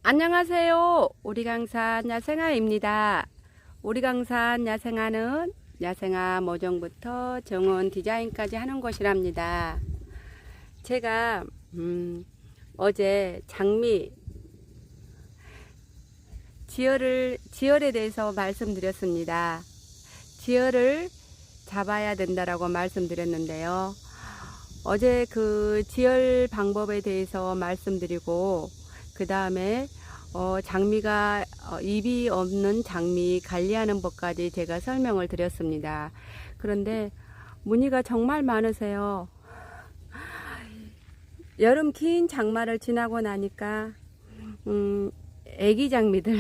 안녕하세요. 오리강산 야생아입니다. 오리강산 야생아는 야생아 모종부터 정원 디자인까지 하는 곳이랍니다. 제가 어제 장미 지열에 대해서 말씀드렸습니다. 지열을 잡아야 된다라고 말씀드렸는데요. 어제 그 지열 방법에 대해서 말씀드리고 그 다음에 장미가 잎이 없는 장미 관리하는 법까지 제가 설명을 드렸습니다. 그런데 문의가 정말 많으세요. 여름 긴 장마를 지나고 나니까 애기 장미들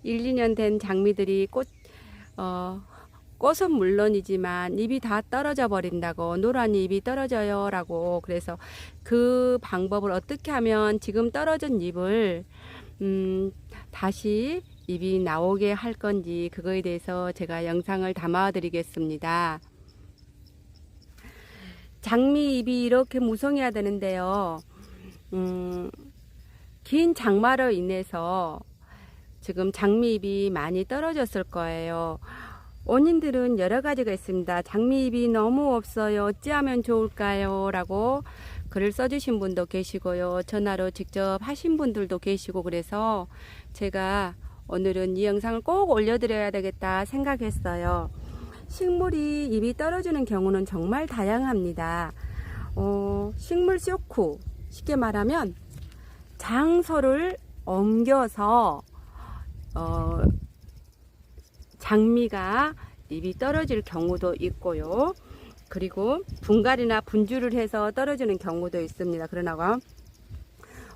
1, 2년 된 장미들이 꽃은 물론이지만 잎이 다 떨어져 버린다고, 노란 잎이 떨어져요 라고. 그래서 그 방법을 어떻게 하면 지금 떨어진 잎을 다시 잎이 나오게 할 건지, 그거에 대해서 제가 영상을 담아 드리겠습니다. 장미 잎이 이렇게 무성해야 되는데요, 긴 장마로 인해서 지금 장미 잎이 많이 떨어졌을 거예요. 원인들은 여러 가지가 있습니다. 장미잎이 너무 없어요. 어찌하면 좋을까요? 라고 글을 써주신 분도 계시고요. 전화로 직접 하신 분들도 계시고, 그래서 제가 오늘은 이 영상을 꼭 올려드려야 되겠다 생각했어요. 식물이 잎이 떨어지는 경우는 정말 다양합니다. 식물 쇼크, 쉽게 말하면 장소를 옮겨서 장미가 잎이 떨어질 경우도 있고요. 그리고 분갈이나 분주를 해서 떨어지는 경우도 있습니다. 그러나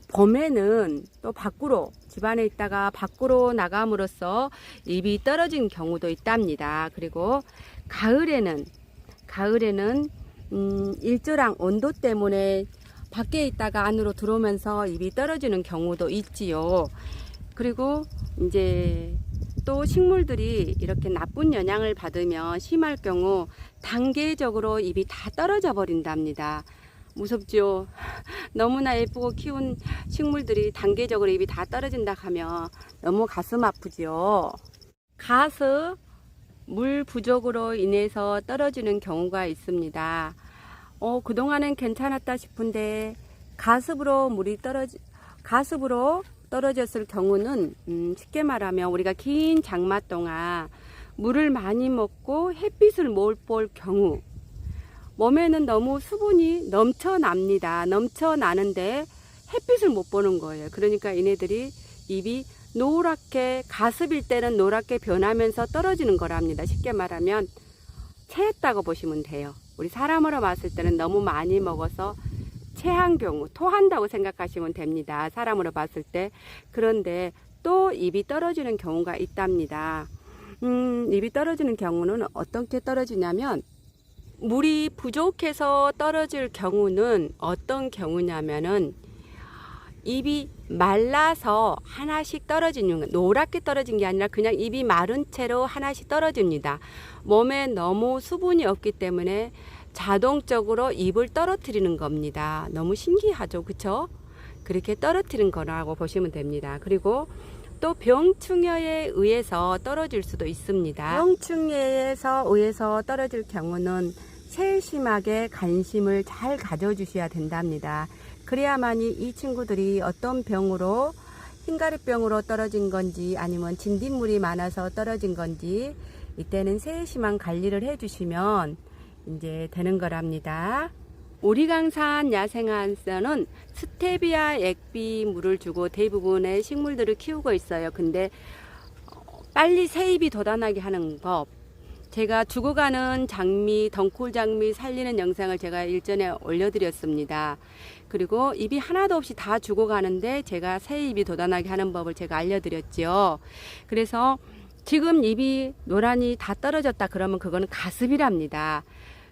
봄에는 또 밖으로, 집안에 있다가 밖으로 나감으로써 잎이 떨어진 경우도 있답니다. 그리고 가을에는 일조량 온도 때문에 밖에 있다가 안으로 들어오면서 잎이 떨어지는 경우도 있지요. 그리고 이제 또 식물들이 이렇게 나쁜 영향을 받으면 심할 경우 단계적으로 잎이 다 떨어져 버린답니다. 무섭죠? 너무나 예쁘고 키운 식물들이 단계적으로 잎이 다 떨어진다 하면 너무 가슴 아프죠. 가스, 물 부족으로 인해서 떨어지는 경우가 있습니다. 그동안은 괜찮았다 싶은데 가습으로 떨어졌을 경우는 쉽게 말하면 우리가 긴 장마 동안 물을 많이 먹고 햇빛을 못 볼 경우, 몸에는 너무 수분이 넘쳐납니다. 넘쳐나는데 햇빛을 못 보는 거예요. 그러니까 얘네들이 잎이 노랗게, 가습일 때는 노랗게 변하면서 떨어지는 거랍니다. 쉽게 말하면 체했다고 보시면 돼요. 우리 사람으로 봤을 때는 너무 많이 먹어서 체한 경우, 토한다고 생각하시면 됩니다. 사람으로 봤을 때. 그런데 또 잎이 떨어지는 경우가 있답니다. 잎이 떨어지는 경우는 어떻게 떨어지냐면, 물이 부족해서 떨어질 경우는 어떤 경우냐면은 잎이 말라서 하나씩 떨어지는 거예요. 노랗게 떨어진 게 아니라 그냥 잎이 마른 채로 하나씩 떨어집니다. 몸에 너무 수분이 없기 때문에 자동적으로 잎을 떨어뜨리는 겁니다. 너무 신기하죠, 그쵸? 그렇게 떨어뜨리는 거라고 보시면 됩니다. 그리고 또 병충해에 의해서 떨어질 수도 있습니다. 병충해에 의해서 떨어질 경우는 세심하게 관심을 잘 가져주셔야 된답니다. 그래야만이 이 친구들이 어떤 병으로, 흰가루병으로 떨어진 건지 아니면 진딧물이 많아서 떨어진 건지, 이때는 세심한 관리를 해주시면 이제 되는 거랍니다. 오리강산 야생아에서는 스테비아 액비 물을 주고 대부분의 식물들을 키우고 있어요. 근데 빨리 새잎이 돋아나게 하는 법, 제가 죽어가는 장미, 덩쿨 장미 살리는 영상을 제가 일전에 올려드렸습니다. 그리고 잎이 하나도 없이 다 죽어가는데 제가 새잎이 돋아나게 하는 법을 제가 알려드렸죠. 그래서 지금 잎이 노란이 다 떨어졌다 그러면 그거는 가습이랍니다.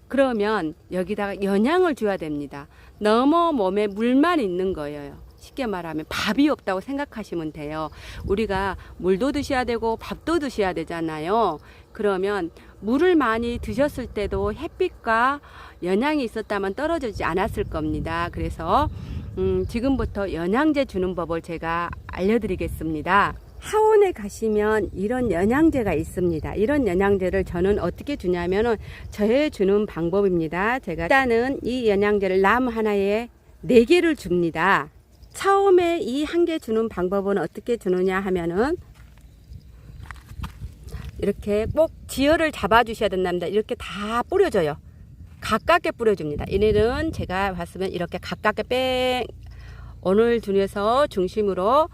그러면 여기다가 영양을 줘야 됩니다. 너무 몸에 물만 있는 거예요. 쉽게 말하면 밥이 없다고 생각하시면 돼요. 우리가 물도 드셔야 되고 밥도 드셔야 되잖아요. 그러면 물을 많이 드셨을 때도 햇빛과 영양이 있었다면 떨어지지 않았을 겁니다. 그래서 지금부터 영양제 주는 법을 제가 알려드리겠습니다. 하원에 가시면 이런 영양제가 있습니다. 이런 영양제를 저는 어떻게 주냐면은 저에 주는 방법입니다. 제가 일단은 이 영양제를 남 하나에 4개를 줍니다. 처음에 이 1개 주는 방법은 어떻게 주느냐 하면은 이렇게 꼭 지혈을 잡아 주셔야 된답니다. 이렇게 다 뿌려줘요. 가깝게 뿌려줍니다. 이래는 제가 봤으면 이렇게 가깝게 뺑 오늘 중에서 중심으로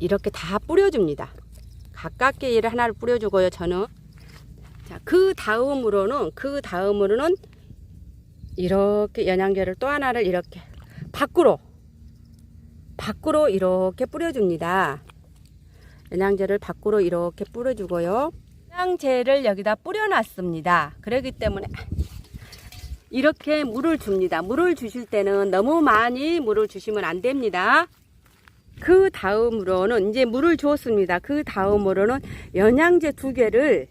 이렇게 다 뿌려줍니다. 가깝게 얘를 하나를 뿌려주고요. 저는 자, 그 다음으로는 이렇게 영양제를 또 하나를 이렇게 밖으로 이렇게 뿌려줍니다. 영양제를 밖으로 이렇게 뿌려주고요. 영양제를 여기다 뿌려놨습니다. 그렇기 때문에 이렇게 물을 줍니다. 물을 주실 때는 너무 많이 물을 주시면 안 됩니다. 그 다음으로는 이제 물을 주었습니다. 그 다음으로는 영양제 2개를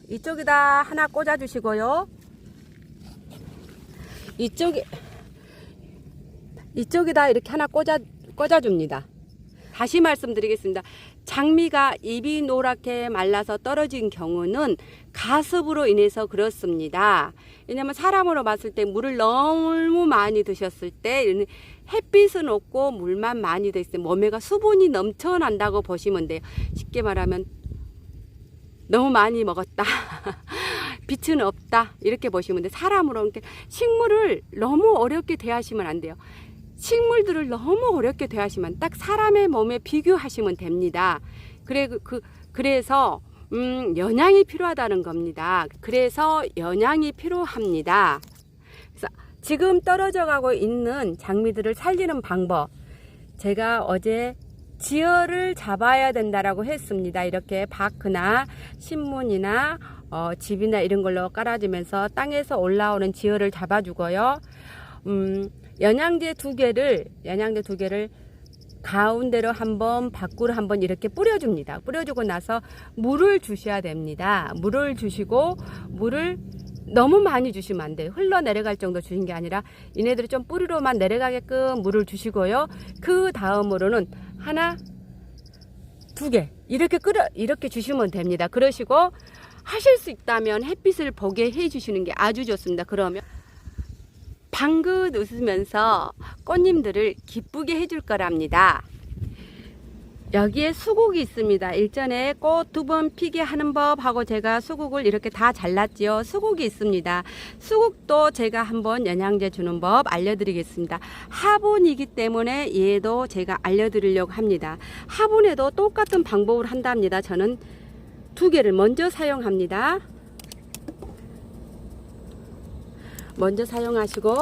이쪽에다 하나 꽂아 주시고요. 이쪽에다 이렇게 하나 꽂아 줍니다. 다시 말씀드리겠습니다. 장미가 잎이 노랗게 말라서 떨어진 경우는 가습으로 인해서 그렇습니다. 왜냐하면 사람으로 봤을 때 물을 너무 많이 드셨을 때 햇빛은 없고 물만 많이 돼 있을 때 몸에가 수분이 넘쳐난다고 보시면 돼요. 쉽게 말하면 너무 많이 먹었다. 빛은 없다. 이렇게 보시면 돼요. 사람으로 이렇게 식물을 너무 어렵게 대하시면 안 돼요. 식물들을 너무 어렵게 대하시면 딱 사람의 몸에 비교하시면 됩니다. 그래서 영양이 필요하다는 겁니다. 그래서 영양이 필요합니다. 그래서 지금 떨어져 가고 있는 장미들을 살리는 방법, 제가 어제 지혈을 잡아야 된다라고 했습니다. 이렇게 바크나 신문이나 집이나 이런 걸로 깔아주면서 땅에서 올라오는 지혈을 잡아주고요. 영양제 2개를 가운데로 한번 밖으로 한번 이렇게 뿌려줍니다. 뿌려주고 나서 물을 주셔야 됩니다. 물을 주시고 물을 너무 많이 주시면 안 돼요. 흘러내려갈 정도 주신 게 아니라 얘네들이 좀 뿌리로만 내려가게끔 물을 주시고요. 그 다음으로는 하나, 2개 이렇게 주시면 됩니다. 그러시고 하실 수 있다면 햇빛을 보게 해 주시는 게 아주 좋습니다. 그러면 방긋 웃으면서 꽃님들을 기쁘게 해줄 거랍니다. 여기에 수국이 있습니다. 일전에 꽃 2번 피게 하는 법하고 제가 수국을 이렇게 다 잘랐지요. 수국이 있습니다. 수국도 제가 한번 영양제 주는 법 알려드리겠습니다. 화분이기 때문에 얘도 제가 알려드리려고 합니다. 화분에도 똑같은 방법을 한답니다. 저는 2개를 먼저 사용합니다. 먼저 사용하시고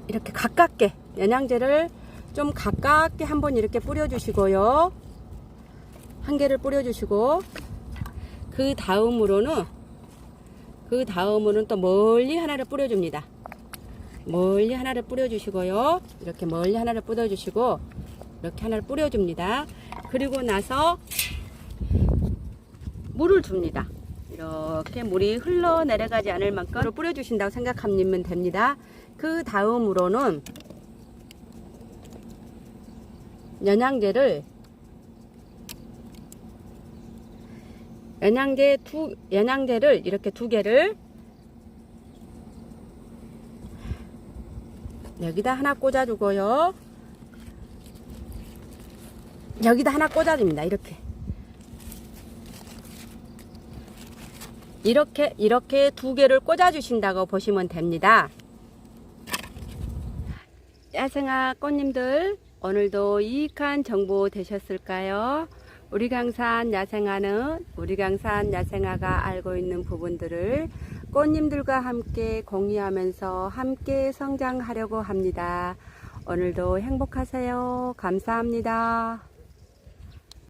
이렇게 가깝게 영양제를 좀 가깝게 한번 이렇게 뿌려주시고요. 1개를 뿌려주시고 그 다음으로는 또 멀리 하나를 뿌려줍니다. 멀리 하나를 뿌려주시고요. 이렇게 멀리 하나를 뿌려주시고 이렇게 하나를 뿌려줍니다. 그리고 나서 물을 줍니다. 이렇게 물이 흘러내려가지 않을 만큼 뿌려주신다고 생각하면 됩니다. 그 다음으로는 영양제를 이렇게 2개를 여기다 하나 꽂아주고요. 여기다 하나 꽂아줍니다. 이렇게 2개를 꽂아주신다고 보시면 됩니다. 야생아 꽃님들, 오늘도 유익한 정보 되셨을까요? 우리 강산 야생아가 알고 있는 부분들을 꽃님들과 함께 공유하면서 함께 성장하려고 합니다. 오늘도 행복하세요. 감사합니다.